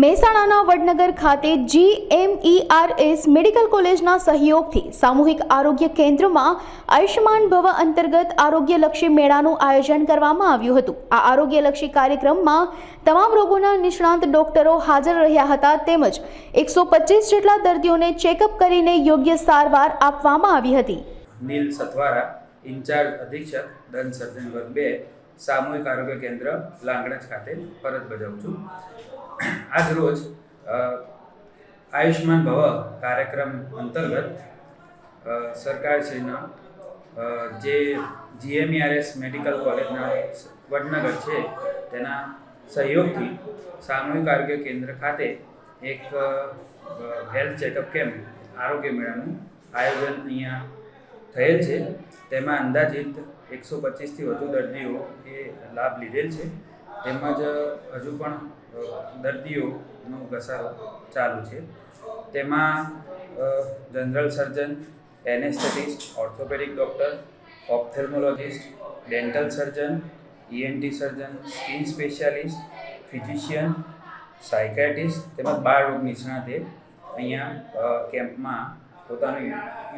મહેસાણાના વડનગર ખાતે GMERS medical કોલેજના સહયોગથી સામૂહિક આરોગ્ય કેન્દ્રમાં આયુષ્માન ભવ અંતર્ગત આરોગ્યલક્ષી મેળાનું આયોજન કરવામાં આવ્યું હતું। આ આરોગ્યલક્ષી કાર્યક્રમમાં તમામ રોગોના નિષ્ણાંત ડોક્ટરો હાજર રહ્યા હતા તેમજ 125 જેટલા દર્દીઓને ચેકઅપ કરીને યોગ્ય સારવાર આપવામાં આવી હતી। નીલ સથવારા ઇન્ચાર્જ અધિક્ષક દંત સર્જન વર્ગ 2 સામૂહિક આરોગ્ય કેન્દ્ર લાંગણજ ખાતે ફરજ બજાવું છું। આજ રોજ આયુષ્માન ભવ કાર્યક્રમ અંતર્ગત સરકારશ્રીના જે GMERS મેડિકલ કોલેજના વડનગર છે તેના સહયોગથી સામૂહિક આરોગ્ય કેન્દ્ર ખાતે એક હેલ્થ ચેકઅપ કેમ્પ આરોગ્ય મેળાનું આયોજન અહીંયા થયેલ છે। તેમાં અંદાજિત 125થી વધુ દર્દીઓએ લાભ લીધેલ છે તેમજ હજુ પણ દર્દીઓનો ઘસારો ચાલુ છે। તેમાં general surgeon, anaesthetist, orthopaedic doctor, ophthalmologist, dental surgeon, ENT surgeon, skin specialist, physician, psychiatrist તેમજ બાળ રોગ નિષ્ણાતે અહીંયા કેમ્પમાં પોતાનું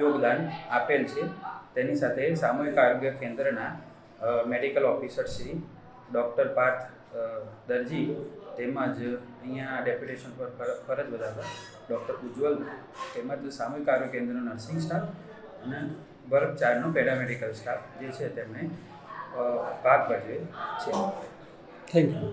યોગદાન આપેલ છે। તેની સાથે સામૂહિક આરોગ્ય કેન્દ્રના medical officer Shri doctor Parth Darji તેમજ અહીંયા ડેપ્યુટેશન પર ફરજ બજાવતા ડૉક્ટર ઉજ્જવલ તેમજ સામૂહિક આરોગ્ય કેન્દ્રનો નર્સિંગ સ્ટાફ અને વર્ગ 4નો પેરામેડિકલ સ્ટાફ જે છે તેમણે ભાગ ભજવે છે। Thank you.